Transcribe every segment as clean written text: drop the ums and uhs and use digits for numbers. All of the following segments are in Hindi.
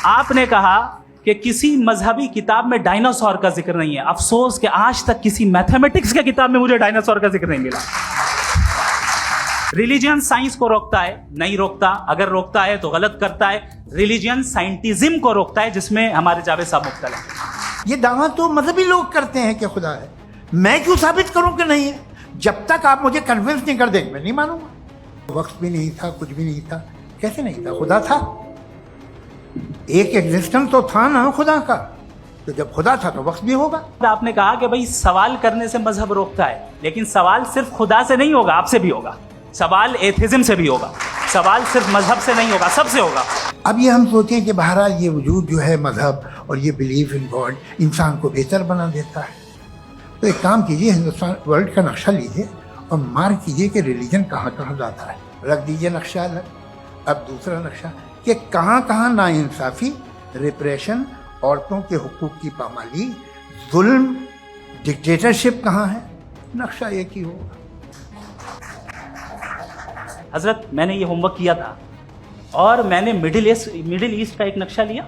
आपने कहा कि किसी मजहबी किताब में डायनासोर का जिक्र नहीं है। अफसोस कि आज तक किसी मैथमेटिक्स के किताब में मुझे डायनासोर का जिक्र नहीं मिला। रिलीजियन साइंस को रोकता है? नहीं रोकता। अगर रोकता है तो गलत करता है। रिलीजियन साइंटिज्म को रोकता है, जिसमें हमारे जावेद साहब मुब्तला है। ये दावा तो मजहबी लोग करते हैं कि खुदा है। मैं क्यों साबित करूं कि नहीं है? जब तक आप मुझे कन्विंस नहीं कर देंगे मैं नहीं मानूंगा। वक्त भी नहीं था, कुछ भी नहीं था। कैसे नहीं था? खुदा था। एक एग्जिस्टेंस तो था ना खुदा का। तो जब खुदा था तो वक्त भी होगा। आपने कहा कि भाई सवाल करने से मजहब रोकता है, लेकिन सवाल सिर्फ खुदा से नहीं होगा, आपसे भी होगा। सवाल एथिज्म से भी होगा। सवाल सिर्फ मजहब से नहीं होगा, सबसे होगा। अब ये हम सोचें कि बहरहाल ये वजूद जो है मजहब और ये बिलीफ इन गॉड इंसान को बेहतर बना देता है। तो एक काम कीजिए, हिंदुस्तान वर्ल्ड का नक्शा लीजिए और मार्क कीजिए कि रिलीजन कहाँ कहाँ जाता है। रख दीजिए नक्शा अलग। अब दूसरा नक्शा कि कहाँ कहाँ नाइंसाफ़ी, रिप्रेशन, औरतों के हुकूक की पामाली, जुल्म, डिक्टेटरशिप कहाँ है। नक्शा एक ही होगा। हजरत, मैंने ये होमवर्क किया था और मैंने मिडिल ईस्ट का एक नक्शा लिया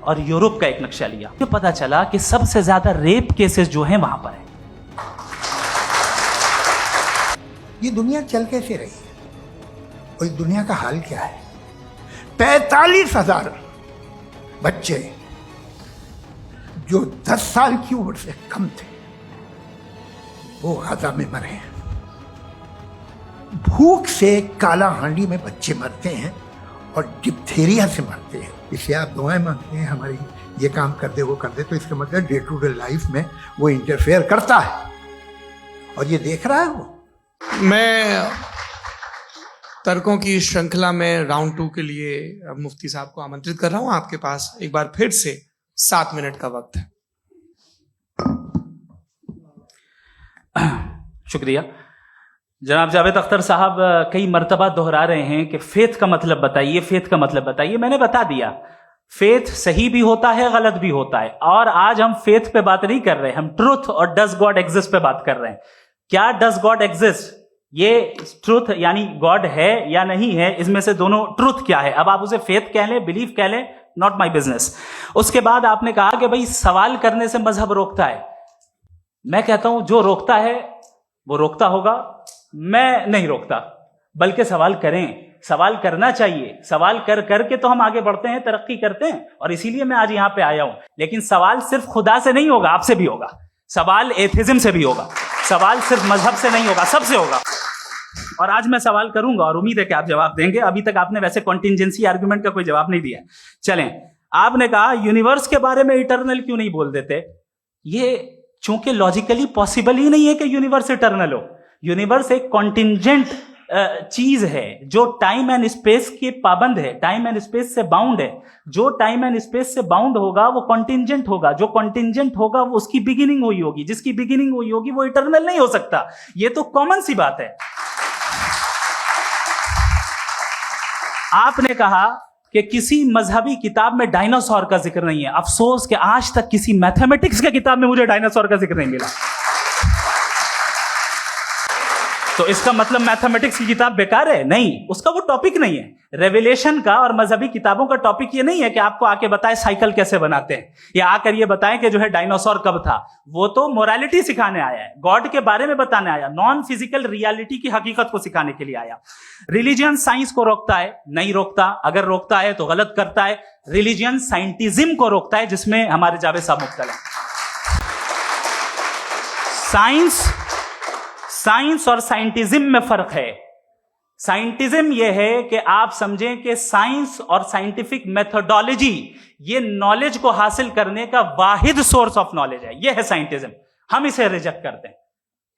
और यूरोप का एक नक्शा लिया। तो पता चला कि सबसे ज्यादा रेप केसेस जो हैं वहां पर है। ये दुनिया चल कैसे रही है और इस दुनिया का हाल क्या है? 45,000 बच्चे जो 10 साल की उम्र से कम थे वो गाजा में मरे हैं। भूख से काला हांडी में बच्चे मरते हैं और डिप्थीरिया से मरते हैं। इसलिए आप दुआएं मांगते हैं हमारी, ये काम कर दे वो कर दे, तो इसका मतलब डे टू डे लाइफ में वो इंटरफेयर करता है और ये देख रहा है वो। मैं तर्कों की श्रृंखला में राउंड 2 के लिए मुफ्ती साहब को आमंत्रित कर रहा हूं। आपके पास एक बार फिर से 7 मिनट का वक्त है। शुक्रिया। जनाब जावेद अख्तर साहब कई मर्तबा दोहरा रहे हैं कि फेथ का मतलब बताइए, फेथ का मतलब बताइए। मैंने बता दिया, फेथ सही भी होता है, गलत भी होता है। और आज हम फेथ पे बात नहीं कर रहे, हम ट्रुथ और डज गॉड एग्जिस्ट पे बात कर रहे हैं। क्या डज गॉड एग्जिस्ट, ये ट्रुथ यानी गॉड है या नहीं है, इसमें से दोनों ट्रुथ क्या है। अब आप उसे फेथ कह लें, बिलीफ कह लें, नॉट माई बिजनेस। उसके बाद आपने कहा कि भाई सवाल करने से मजहब रोकता है। मैं कहता हूं जो रोकता है वो रोकता होगा, मैं नहीं रोकता। बल्कि सवाल करें, सवाल करना चाहिए। सवाल कर करके तो हम आगे बढ़ते हैं, तरक्की करते हैं, और इसीलिए मैं आज यहां पे आया हूं। लेकिन सवाल सिर्फ खुदा से नहीं होगा, आपसे भी होगा। सवाल एथिज्म से भी होगा। सवाल सिर्फ मजहब से नहीं होगा, सबसे होगा। और आज मैं सवाल करूंगा और उम्मीद है कि आप जवाब देंगे। अभी तक आपने वैसे कॉन्टिंजेंसी आर्गुमेंट का कोई जवाब नहीं दिया। चलें, आपने कहा यूनिवर्स के बारे में इटर्नल क्यों नहीं बोल देते। ये चूंकि लॉजिकली पॉसिबल ही नहीं है कि यूनिवर्स इटर्नल हो। यूनिवर्स एक कॉन्टिंजेंट चीज है जो टाइम एंड स्पेस के पाबंद है, टाइम एंड स्पेस से बाउंड है। जो टाइम एंड स्पेस से बाउंड होगा वो कॉन्टिंजेंट होगा। जो कॉन्टिंजेंट होगा वो उसकी बिगिनिंग हुई होगी। जिसकी बिगिनिंग हुई होगी वो इटर्नल नहीं हो सकता। ये तो कॉमन सी बात है। आपने कहा कि किसी मजहबी किताब में डायनासोर का जिक्र नहीं है। अफसोस कि आज तक किसी मैथमेटिक्स के किताब में मुझे डायनासोर का जिक्र नहीं मिला। तो इसका मतलब मैथमेटिक्स की किताब बेकार है? नहीं, उसका वो टॉपिक नहीं है। रेवलेशन का और मजहबी किताबों का टॉपिक ये नहीं है कि आपको आके बताए साइकिल कैसे बनाते हैं, या आकर ये बताएं कि जो है डायनासोर कब था। वो तो मोरालिटी सिखाने आया है, गॉड के बारे में बताने आया, नॉन फिजिकल रियलिटी की हकीकत को सिखाने के लिए आया। रिलीजियन साइंस को रोकता है? नहीं रोकता। अगर रोकता है तो गलत करता है। रिलीजियन साइंटिज्म को रोकता है, जिसमें हमारे जावेद साहब मुब्तला हैं। साइंस और साइंटिज्म में फर्क है। साइंटिज्म यह है कि आप समझें कि साइंस और साइंटिफिक मेथोडोलॉजी ये नॉलेज को हासिल करने का वाहिद सोर्स ऑफ नॉलेज है। यह है साइंटिज्म। हम इसे रिजेक्ट करते हैं।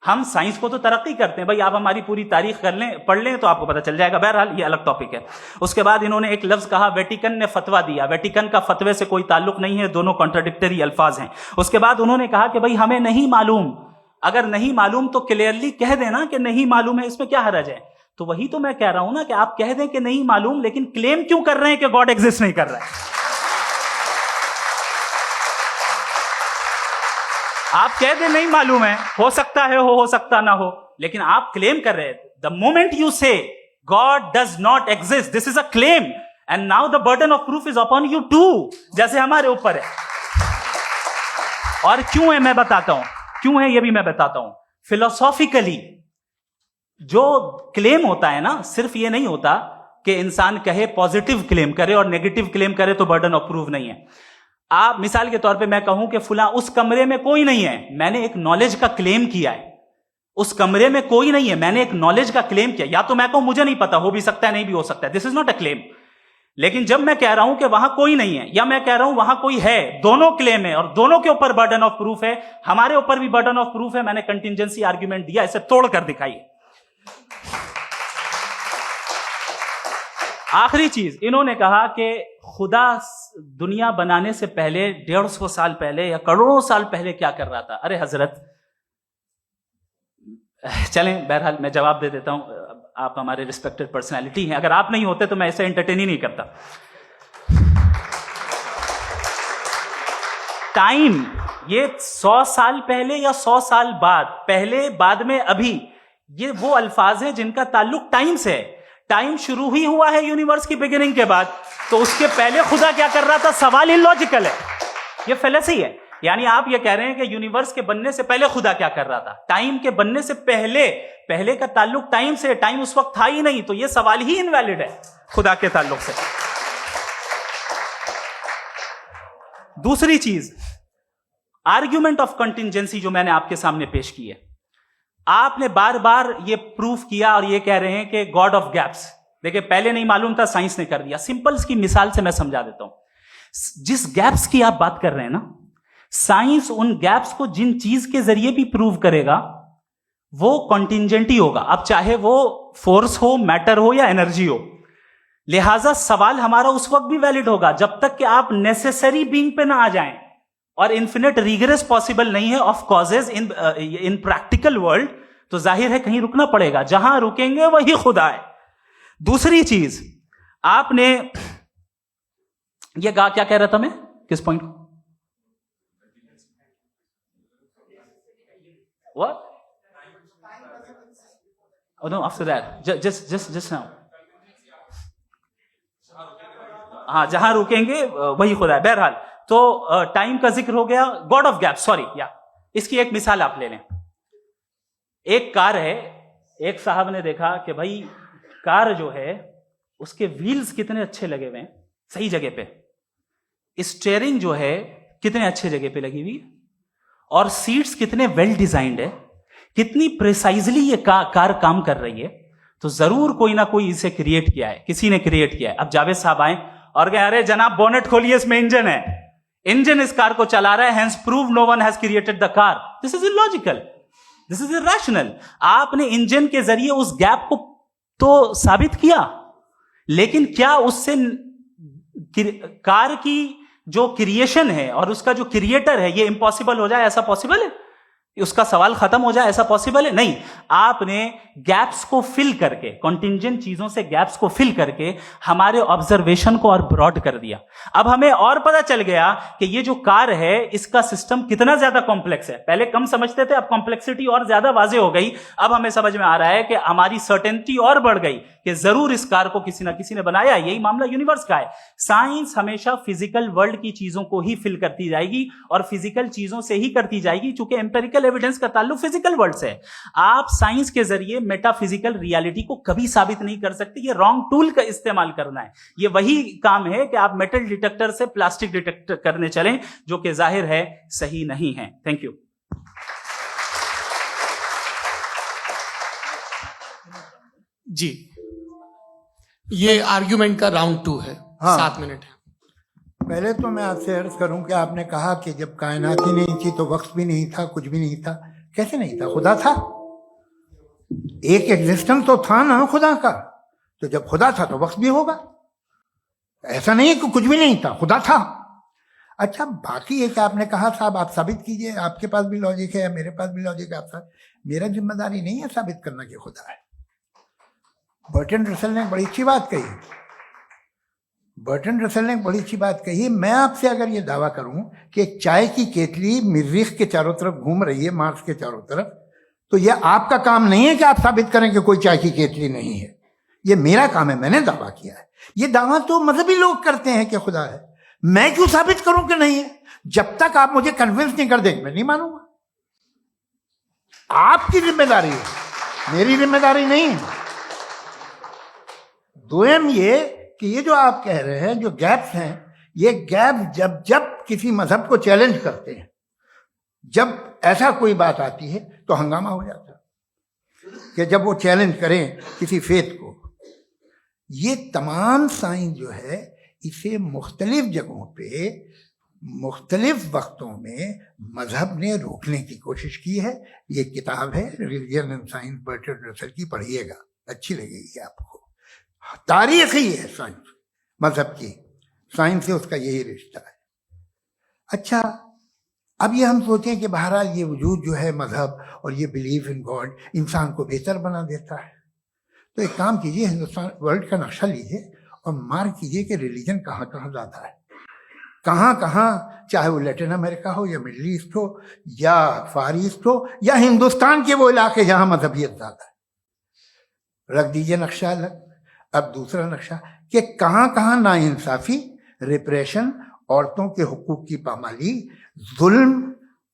हम साइंस को तो तरक्की करते हैं। भाई आप हमारी पूरी तारीख कर लें, पढ़ लें तो आपको पता चल जाएगा। बहरहाल ये अलग टॉपिक है। उसके बाद इन्होंने एक लफ्ज कहा, वेटिकन ने फतवा दिया। वेटिकन का फतवे से कोई ताल्लुक नहीं है, दोनों कॉन्ट्राडिक्टरी अल्फाज हैं। उसके बाद उन्होंने कहा कि भाई हमें नहीं मालूम। अगर नहीं मालूम तो क्लियरली कह देना कि नहीं मालूम है, इसमें क्या हर्ज है। तो वही तो मैं कह रहा हूं ना कि आप कह दें कि नहीं मालूम, लेकिन क्लेम क्यों कर रहे हैं कि गॉड एग्जिस्ट नहीं कर रहा है। आप कह दें नहीं मालूम है, हो सकता है हो सकता ना हो, लेकिन आप क्लेम कर रहे हैं। The moment you say God does not exist, this is a claim, and now the burden of proof is upon you too, जैसे हमारे ऊपर है। और क्यों है मैं बताता हूं, क्यों है ये भी मैं बताता हूं। फिलोसॉफिकली जो क्लेम होता है ना, सिर्फ ये नहीं होता कि इंसान कहे पॉजिटिव क्लेम करे और नेगेटिव क्लेम करे तो बर्डन ऑफ प्रूफ नहीं है। आप मिसाल के तौर पे मैं कहूं कि फुला उस कमरे में कोई नहीं है, मैंने एक नॉलेज का क्लेम किया है। उस कमरे में कोई नहीं है, मैंने एक नॉलेज का क्लेम किया। या तो मैं कहूं मुझे नहीं पता, हो भी सकता है नहीं भी हो सकता है, this is not a claim. लेकिन जब मैं कह रहा हूं कि वहां कोई नहीं है या मैं कह रहा हूं वहां कोई है, दोनों क्लेम है और दोनों के ऊपर बर्डन ऑफ प्रूफ है। हमारे ऊपर भी बर्डन ऑफ प्रूफ है, मैंने कंटिजेंसी आर्ग्यूमेंट दिया, इसे तोड़कर दिखाइए। आखिरी चीज, इन्होंने कहा कि खुदा दुनिया बनाने से पहले 150 साल पहले या करोड़ों साल पहले क्या कर रहा था। अरे हजरत, चलें बहरहाल मैं जवाब दे देता हूं, आप हमारे रिस्पेक्टेड पर्सनालिटी हैं, अगर आप नहीं होते तो मैं ऐसे एंटरटेन ही नहीं करता। टाइम, ये 100 साल पहले या 100 साल बाद, पहले बाद में अभी, ये वो अल्फाज हैं जिनका ताल्लुक टाइम से है। टाइम शुरू ही हुआ है यूनिवर्स की बिगिनिंग के बाद, तो उसके पहले खुदा क्या कर रहा था, सवाल इलॉजिकल है, ये फेलेसी है। यानी आप ये कह रहे हैं कि यूनिवर्स के बनने से पहले खुदा क्या कर रहा था, टाइम के बनने से पहले, पहले का ताल्लुक टाइम से, टाइम उस वक्त था ही नहीं, तो ये सवाल ही इनवैलिड है खुदा के ताल्लुक से। दूसरी चीज, आर्ग्यूमेंट ऑफ कंटिजेंसी जो मैंने आपके सामने पेश की है, आपने बार बार ये प्रूफ किया और ये कह रहे हैं कि गॉड ऑफ गैप्स। देखिए पहले नहीं मालूम था, साइंस ने कर दिया। सिंपल्स की मिसाल से मैं समझा देता हूं। जिस गैप्स की आप बात कर रहे हैं ना, साइंस उन गैप्स को जिन चीज के जरिए भी प्रूव करेगा वो कॉन्टिंजेंट ही होगा, अब चाहे वो फोर्स हो, मैटर हो या एनर्जी हो। लिहाजा सवाल हमारा उस वक्त भी वैलिड होगा जब तक कि आप नेसेसरी बीइंग पे ना आ जाएं, और इन्फिनिट रिग्रेस पॉसिबल नहीं है of causes in practical world, तो जाहिर है कहीं रुकना पड़ेगा, जहां रुकेंगे वही खुदा है। दूसरी चीज, आपने ये क्या कह रहा था मैं, किस पॉइंट को, What? Oh no, after that. Just now. हाँ, जहां रुकेंगे वही खुदा है। बहरहाल, तो टाइम का जिक्र हो गया, गॉड ऑफ गैप, सॉरी, या इसकी एक मिसाल आप ले लें। एक कार है, एक साहब ने देखा कि भाई कार जो है उसके व्हील्स कितने अच्छे लगे हुए हैं सही जगह पे, स्टीयरिंग जो है कितने अच्छे जगह पे लगी हुई, और सीट्स कितने वेल डिजाइंड है, कितनी प्रिसाइजली ये कार काम कर रही है, तो जरूर कोई ना कोई इसे क्रिएट किया है, किसी ने क्रिएट किया है। अब जावेद साहब आए और कहे अरे जनाब बोनेट खोलिए, इसमें इंजन है, इंजन इस कार को चला रहा है, hence prove no one has created the car. This is illogical, this is irrational. आपने इंजन के जरिए उस गैप को तो साबित किया, लेकिन क्या उससे कार की जो क्रिएशन है और उसका जो क्रिएटर है ये इम्पॉसिबल हो जाए, ऐसा पॉसिबल है? उसका सवाल खत्म हो जाए, ऐसा पॉसिबल है? नहीं। आपने गैप्स को फिल करके, कॉन्टिंजेंट चीजों से गैप्स को फिल करके हमारे ऑब्जर्वेशन को और ब्रॉड कर दिया। अब हमें और पता चल गया कि ये जो कार है इसका सिस्टम कितना ज्यादा कॉम्प्लेक्स है। पहले कम समझते थे, अब कॉम्प्लेक्सिटी और ज्यादा वाजे हो गई। अब हमें समझ में आ रहा है कि हमारी सर्टेनिटी और बढ़ गई कि जरूर इस कार को किसी ना किसी ने बनाया। यही मामला यूनिवर्स का है। साइंस हमेशा फिजिकल वर्ल्ड की चीजों को ही फिल करती जाएगी और फिजिकल चीजों से ही करती जाएगी, चूंकि एम्पेरिकल एविडेंस का ताल्लुक फिजिकल वर्ल्ड से है। आप साइंस के जरिए मेटाफिजिकल रियलिटी को कभी साबित नहीं कर सकते। ये रॉन्ग टूल का इस्तेमाल करना है। ये वही काम है कि आप मेटल डिटेक्टर से प्लास्टिक डिटेक्टर करने चलें, जो कि जाहिर है सही नहीं है। Thank you. जी, ये आर्ग्यूमेंट का राउंड 2 है। हाँ। 7 मिनट है। पहले तो मैं आपसे अर्ज करूं कि आपने कहा कि जब कायनात ही नहीं थी तो वक्त भी नहीं था, कुछ भी नहीं था। कैसे नहीं था? खुदा था, एक एग्जिस्टेंस तो था ना खुदा का। तो जब खुदा था तो वक्त भी होगा। ऐसा नहीं है कि कुछ भी नहीं था, खुदा था। अच्छा, बाकी ये कि आपने कहा साहब आप साबित कीजिए, आपके पास भी लॉजिक है या मेरे पास भी लॉजिक है। आप मेरा जिम्मेदारी नहीं है साबित करना कि खुदा है। बर्टन रसल ने बड़ी अच्छी बात कही। बर्टन रसल ने बड़ी अच्छी बात कही। मैं आपसे अगर ये दावा करूं कि एक चाय की केतली मरीख के चारों तरफ घूम रही है, मार्स के चारों तरफ, तो यह आपका काम नहीं है कि आप साबित करें कि कोई चाय की केतली नहीं है। ये मेरा काम है, मैंने दावा किया है। ये दावा तो मजहबी लोग करते हैं कि खुदा है, मैं क्यों साबित करूं कि नहीं है? जब तक आप मुझे कन्विंस नहीं कर देंगे मैं नहीं मानूंगा। आपकी जिम्मेदारी है, मेरी जिम्मेदारी नहीं है। दोयम ये कि ये जो आप कह रहे हैं, जो गैप्स हैं, ये गैप जब जब किसी मजहब को चैलेंज करते हैं, जब ऐसा कोई बात आती है तो हंगामा हो जाता है कि जब वो चैलेंज करें किसी फेथ को। ये तमाम साइंस जो है इसे मुख्तलिफ जगहों पे मुख्तलिफ वक्तों में मजहब ने रोकने की कोशिश की है। ये किताब है religion and science Bertrand Russell की, पढ़िएगा, अच्छी लगेगी आपको। तारीख ही है साइंस, मजहब की साइंस से उसका यही रिश्ता है। अच्छा, अब ये हम सोचें कि बहरहाल ये वजूद जो है मजहब और ये बिलीव इन गॉड इंसान को बेहतर बना देता है, तो एक काम कीजिए, हिंदुस्तान वर्ल्ड का नक्शा लीजिए और मार्क कीजिए कि रिलीजन कहाँ कहाँ ज़्यादा है, कहाँ कहाँ, चाहे वो लैटिन अमेरिका हो या मिडल ईस्ट हो या फार ईस्ट हो या हिंदुस्तान के वो इलाके जहाँ मजहबियत ज़्यादा है। रख दीजिए नक्शा अलग। अब दूसरा नक्शा कि कहाँ कहाँ नाइंसाफ़ी, रिप्रेशन, औरतों के हुकूक की पामाली, जुल्म,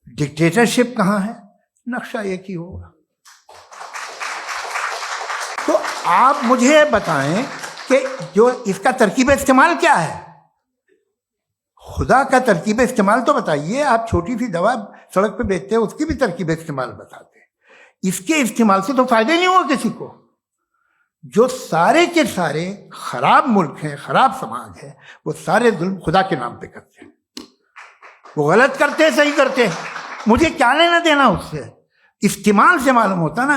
डिक्टेटरशिप कहाँ है, नक्शा एक ही होगा। तो आप मुझे बताएं कि जो इसका तरकीब इस्तेमाल क्या है, खुदा का तरकीब इस्तेमाल तो बताइए। आप छोटी सी दवा सड़क पे बेचते हैं, उसकी भी तरकीब इस्तेमाल बताते हैं। इसके इस्तेमाल से तो फायदे नहीं हुआ किसी को। जो सारे के सारे खराब मुल्क हैं, खराब समाज है, वो सारे जुल्म खुदा के नाम पे करते हैं। वो गलत करते हैं, सही करते हैं, मुझे क्या लेना देना उससे। इस्तेमाल से मालूम होता ना।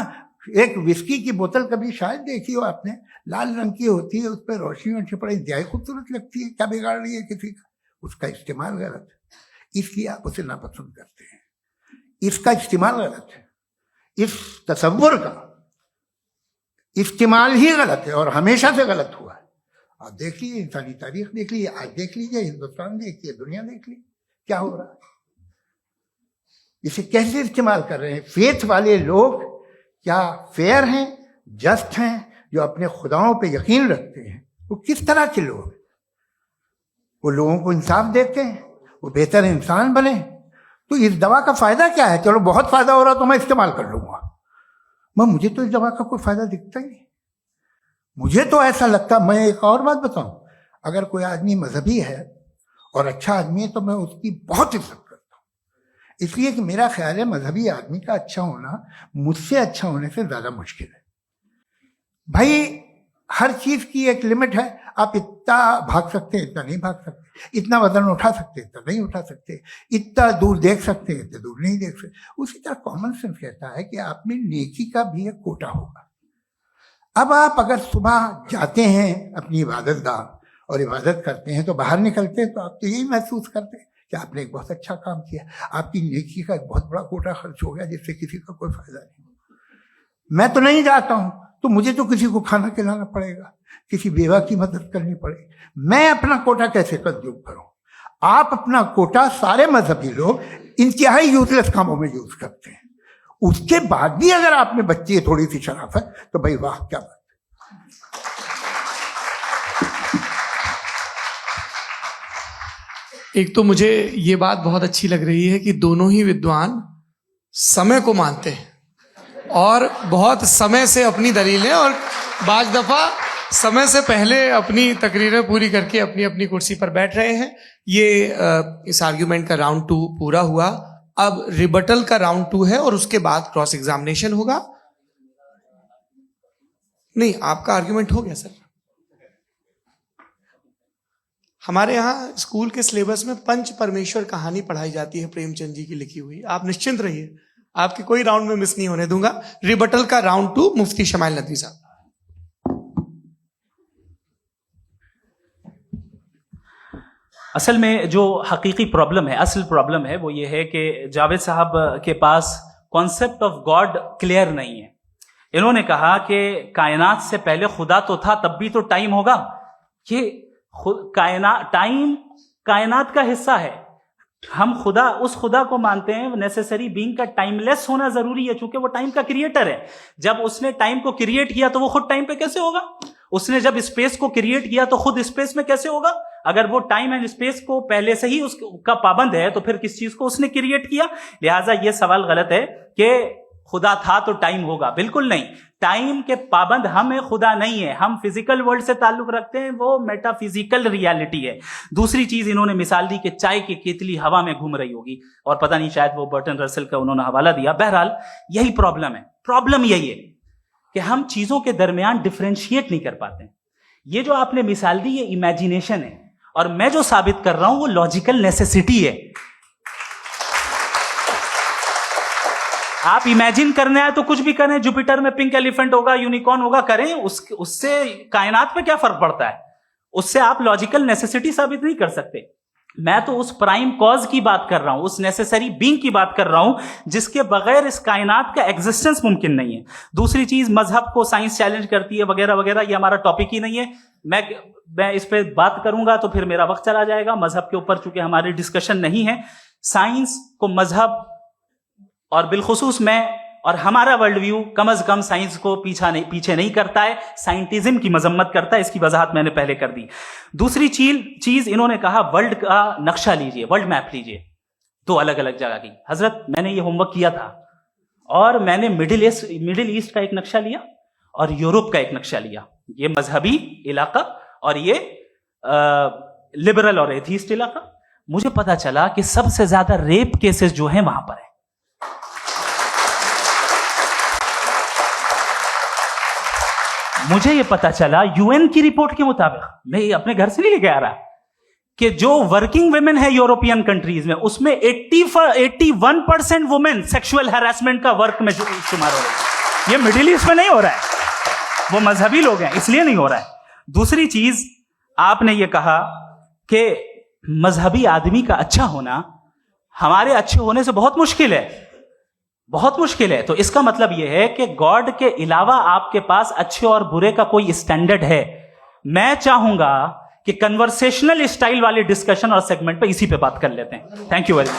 एक विस्की की बोतल कभी शायद देखी हो आपने, लाल रंग की होती है, उस पर रोशनी और छिपड़ा इंतहाई खूबसूरत लगती है, क्या बिगाड़ रही है किसी का? उसका इस्तेमाल गलत है, इसलिए आप उसे नापसंद करते हैं। इसका इस्तेमाल गलत है, इस तसव्वुर का इस्तेमाल ही गलत है और हमेशा से गलत हुआ है। आप देख लीजिए, इंसानी तारीख देख लीजिए, आज देख लीजिए, हिंदुस्तान देखिए, दुनिया देख लीजिए, क्या हो रहा है। इसे कैसे इस्तेमाल कर रहे हैं फेथ वाले लोग? क्या फेयर हैं, जस्ट हैं, जो अपने खुदाओं पे यकीन रखते हैं? वो किस तरह के लोग? वो लोगों को इंसाफ देते हैं, वो बेहतर इंसान बने। तो इस दवा का फायदा क्या है? चलो बहुत फायदा हो रहा तो मैं इस्तेमाल कर लूंगा, मुझे तो इस दवा का कोई फायदा दिखता ही नहीं। मुझे तो ऐसा लगता, मैं एक और बात बताऊं, अगर कोई आदमी मजहबी है और अच्छा आदमी है तो मैं उसकी बहुत इज्जत करता हूं, इसलिए कि मेरा ख्याल है मजहबी आदमी का अच्छा होना मुझसे अच्छा होने से ज्यादा मुश्किल है। भाई, हर चीज की एक लिमिट है। आप इतना भाग सकते हैं, इतना नहीं भाग सकते, इतना वजन उठा सकते, इतना नहीं उठा सकते, इतना दूर देख सकते हैं, इतना दूर नहीं देख सकते। उसी तरह कॉमन सेंस कहता है कि आप में नेकी का भी एक कोटा होगा। अब आप अगर सुबह जाते हैं अपनी इबादत गाह और इबादत करते हैं, तो बाहर निकलते हैं तो आप तो यही महसूस करते हैं कि आपने एक बहुत अच्छा काम किया, आपकी नेकी का एक बहुत बड़ा कोटा खर्च हो गया जिससे किसी का कोई फायदा नहीं। मैं तो नहीं जाता हूं तो मुझे तो किसी को खाना खिलाना पड़ेगा, किसी बेवा की मदद करनी पड़ेगी। मैं अपना कोटा कैसे कंज्यूम करूं? आप अपना कोटा, सारे मजहबी लोग इंतहाई यूजलेस कामों में यूज करते हैं। उसके बाद भी अगर आप में बच्ची है थोड़ी सी शराफत, तो भाई वाह, क्या बात। एक तो मुझे ये बात बहुत अच्छी लग रही है कि दोनों ही विद्वान समय को मानते हैं और बहुत समय से अपनी दलीलें और बाज दफा समय से पहले अपनी तकरीरें पूरी करके अपनी अपनी कुर्सी पर बैठ रहे हैं। ये इस आर्ग्यूमेंट का राउंड 2 पूरा हुआ। अब रिबटल का राउंड 2 है और उसके बाद क्रॉस एग्जामिनेशन होगा। नहीं, आपका आर्ग्यूमेंट हो गया सर। हमारे यहाँ स्कूल के सिलेबस में पंच परमेश्वर कहानी पढ़ाई जाती है, प्रेमचंद जी की लिखी हुई। आप निश्चिंत रहिए, आपके कोई राउंड में मिस नहीं होने दूंगा। रिबटल का राउंड 2, मुफ्ती शमाइल नदवी साहब। असल में जो हकीकी प्रॉब्लम है, असल प्रॉब्लम है, वो ये है कि जावेद साहब के पास कॉन्सेप्ट ऑफ गॉड क्लियर नहीं है। इन्होंने कहा कि कायनात से पहले खुदा तो था, तब भी तो टाइम होगा। ये टाइम कायनात का हिस्सा है। हम खुदा, उस खुदा को मानते हैं, नेसेसरी बीइंग का टाइमलेस होना जरूरी है, चूंकि वो टाइम का क्रिएटर है। जब उसने टाइम को क्रिएट किया तो वो खुद टाइम पे कैसे होगा? उसने जब स्पेस को क्रिएट किया तो खुद स्पेस में कैसे होगा? अगर वो टाइम एंड स्पेस को पहले से ही उसका पाबंद है तो फिर किस चीज को उसने क्रिएट किया? लिहाजा ये सवाल गलत है कि खुदा था तो टाइम होगा। बिल्कुल नहीं, टाइम के पाबंद हम है, खुदा नहीं है। हम फिजिकल वर्ल्ड से ताल्लुक रखते हैं, वो मेटाफिजिकल रियलिटी है। दूसरी चीज इन्होंने मिसाल दी कि चाय की केतली हवा में घूम रही होगी, और पता नहीं शायद वो बर्टन रसल का उन्होंने हवाला दिया। बहरहाल यही प्रॉब्लम है। प्रॉब्लम यही है कि हम चीजों के दरमियान डिफरेंशिएट नहीं कर पाते। ये जो आपने मिसाल दी ये इमेजिनेशन है, और मैं जो साबित कर रहा हूं वो लॉजिकल नेसेसिटी है। आप इमेजिन करने आए तो कुछ भी करें, जुपिटर में पिंक एलिफेंट होगा, यूनिकॉर्न होगा, करें, उससे कायनात पे क्या फर्क पड़ता है? उससे आप लॉजिकल नेसेसिटी साबित नहीं कर सकते। मैं तो उस प्राइम कॉज की बात कर रहा हूं, उस नेसेसरी बीइंग की बात कर रहा हूं जिसके बगैर इस कायनात का एग्जिस्टेंस मुमकिन नहीं है। दूसरी चीज, मजहब को साइंस चैलेंज करती है वगैरह वगैरह, ये हमारा टॉपिक ही नहीं है। मैं इस पे बात करूंगा तो फिर मेरा वक्त चला जाएगा। मजहब के ऊपर चूंकि हमारी डिस्कशन नहीं है, साइंस को मजहब और बिलखुसूस मैं और हमारा वर्ल्ड व्यू कम अज कम साइंस को पीछे नहीं करता है, साइंटिज्म की मजम्मत करता है। इसकी वजाहत मैंने पहले कर दी। दूसरी चीज इन्होंने कहा वर्ल्ड का नक्शा लीजिए, वर्ल्ड मैप लीजिए, दो अलग अलग जगह की। हजरत मैंने ये होमवर्क किया था, और मैंने मिडिल ईस्ट का एक नक्शा लिया और यूरोप का एक नक्शा लिया। ये मजहबी इलाका और ये लिबरल और एथीस्ट इलाका। मुझे पता चला कि सबसे ज्यादा रेप केसेस जो हैं वहां पर है। मुझे ये पता चला यूएन की रिपोर्ट के मुताबिक, मैं ये अपने घर से नहीं लेके आ रहा, कि जो वर्किंग वुमेन है यूरोपियन कंट्रीज में, उसमें 81% वुमेन सेक्सुअल हैरेसमेंट का वर्क में शुमार हो रही है। ये मिडिल ईस्ट में नहीं हो रहा है, वो मजहबी लोग हैं इसलिए नहीं हो रहा है। दूसरी चीज आपने ये कहा कि मजहबी आदमी का अच्छा होना हमारे अच्छे होने से बहुत मुश्किल है, बहुत मुश्किल है। तो इसका मतलब यह है कि गॉड के अलावा आपके पास अच्छे और बुरे का कोई स्टैंडर्ड है। मैं चाहूंगा कि कन्वर्सेशनल स्टाइल वाली डिस्कशन और सेगमेंट पे इसी पे बात कर लेते हैं। Thank you very much.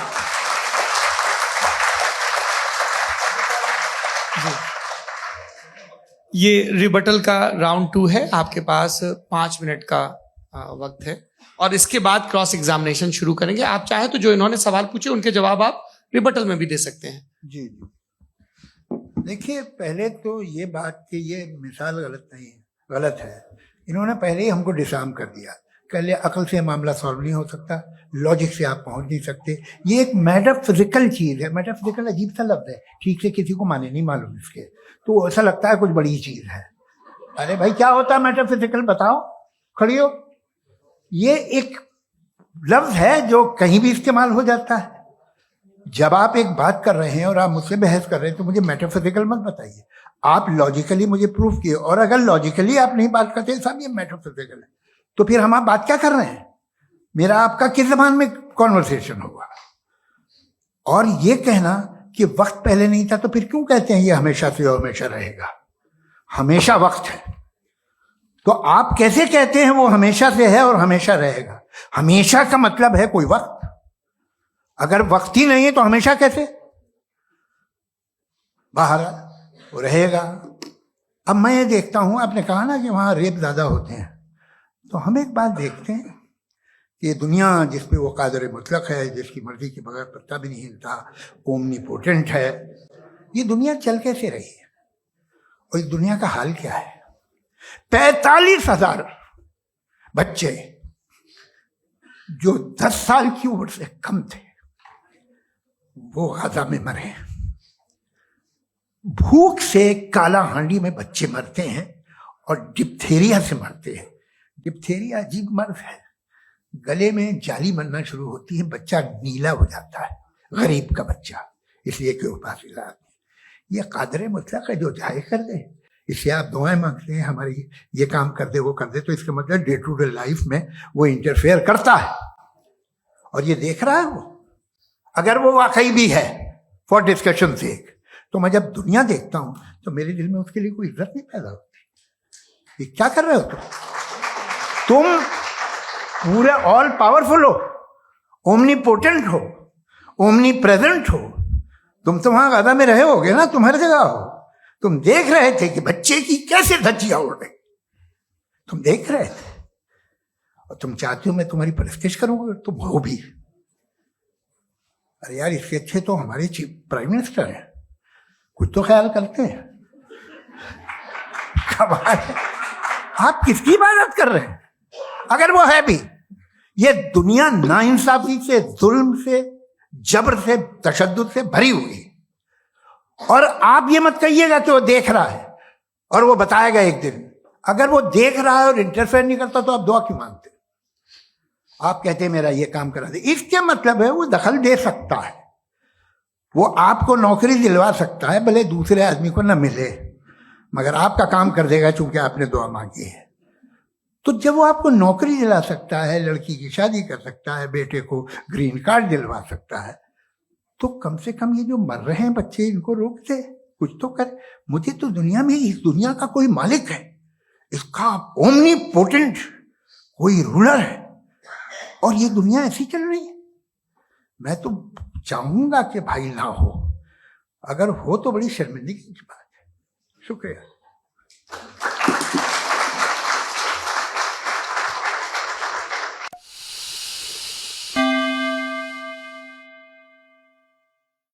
ये रिबटल का राउंड 2 है। आपके पास 5 मिनट का वक्त है, और इसके बाद क्रॉस एग्जामिनेशन शुरू करेंगे। आप चाहे तो जो इन्होंने सवाल पूछे उनके जवाब आप रिबटल में भी दे सकते हैं। जी जी, देखिए, पहले तो ये बात कि ये मिसाल गलत नहीं है, गलत है। इन्होंने पहले ही हमको डिसार्म कर दिया। कह लिया अकल से मामला सॉल्व नहीं हो सकता, लॉजिक से आप पहुंच नहीं सकते। ये एक मेटाफिजिकल चीज़ है। मेटाफिजिकल अजीब सा लफ्ज़ है, ठीक से किसी को माने नहीं मालूम इसके, तो ऐसा लगता है कुछ बड़ी चीज़ है। अरे भाई, क्या होता है मेटाफिजिकल, बताओ, खड़ी हो। ये एक लफ्ज़ है जो कहीं भी इस्तेमाल हो जाता है। जब आप एक बात कर रहे हैं और आप मुझसे बहस कर रहे हैं तो मुझे मेटाफिजिकल मत बताइए, आप लॉजिकली मुझे प्रूफ किए। और अगर लॉजिकली आप नहीं बात करते साहब ये मेटाफिजिकल है, तो फिर हम आप बात क्या कर रहे हैं? मेरा आपका किस जबान में कॉन्वर्सेशन होगा? और ये कहना कि वक्त पहले नहीं था, तो फिर क्यों कहते हैं ये हमेशा से और हमेशा रहेगा? हमेशा वक्त है, तो आप कैसे कहते हैं वो हमेशा से है और हमेशा रहेगा? हमेशा का मतलब है कोई वक्त, अगर वक्त ही नहीं है तो हमेशा कैसे? बाहर वो रहेगा। अब मैं ये देखता हूं, आपने कहा ना कि वहां रेप ज्यादा होते हैं, तो हम एक बात देखते हैं कि ये दुनिया जिसपे वो कादर मुतलक है, जिसकी मर्जी के बगैर पत्ता भी नहीं हिलता, ओमनीपोटेंट है, ये दुनिया चल कैसे रही है? और इस दुनिया का हाल क्या है? 45,000 बच्चे जो 10 साल की उम्र से कम थे वो गाजा में मरे। भूख से काला हांडी में बच्चे मरते हैं और डिप्थेरिया से मरते हैं। डिप्थेरिया अजीब मर्ज है, गले में जाली बनना शुरू होती है, बच्चा नीला हो जाता है, गरीब का बच्चा, इसलिए कि उपास इलाज। ये कादर मुतलक है जो चाहे कर दे। इससे आप दुआएं मांगते हैं हमारी, ये काम कर दे वो कर दे, तो इसका मतलब डे टू डे लाइफ में वो इंटरफेयर करता है और ये देख रहा है वो। अगर वो वाकई भी है फॉर डिस्कशन से, तो मैं जब दुनिया देखता हूं तो मेरे दिल में उसके लिए कोई इज्जत नहीं पैदा होती। ये क्या कर रहे हो तुम पूरे ऑल पावरफुल हो, ओमनीपोटेंट हो, ओमनी प्रेजेंट हो। तुम तो वहां गाजा में रहे होगे ना, तुम हर जगह हो। तुम देख रहे थे कि बच्चे की कैसे धज्जियां उड़ रही, तुम देख रहे थे और तुम चाहते हो मैं तुम्हारी परस्तिश करूंगा, तुम हो भी। अरे यार, इससे अच्छे तो हमारे चीफ प्राइम मिनिस्टर हैं, कुछ तो ख्याल करते हैं। कमाल है, आप किसकी इबादत कर रहे हैं? अगर वो है भी, ये दुनिया नाइंसाफी से, जुल्म से, जबर से, तशद्दुद से भरी हुई है। और आप ये मत कहिएगा कि वो देख रहा है और वो बताएगा एक दिन। अगर वो देख रहा है और इंटरफेयर नहीं करता तो आप दुआ क्यों मांगते? आप कहते हैं मेरा ये काम करा दे, इसके मतलब है वो दखल दे सकता है, वो आपको नौकरी दिलवा सकता है, भले दूसरे आदमी को न मिले, मगर आपका काम कर देगा चूंकि आपने दुआ मांगी है। तो जब वो आपको नौकरी दिला सकता है, लड़की की शादी कर सकता है, बेटे को ग्रीन कार्ड दिलवा सकता है, तो कम से कम ये जो मर रहे हैं बच्चे, इनको रोक दे, कुछ तो कर। मुझे तो दुनिया में, इस दुनिया का कोई मालिक है, इसका ओमनीपोटेंट कोई रूलर है, और ये दुनिया ऐसी चल रही है। मैं तो चाहूंगा कि भाई ना हो, अगर हो तो बड़ी शर्मिंदगी की बात है। शुक्रिया।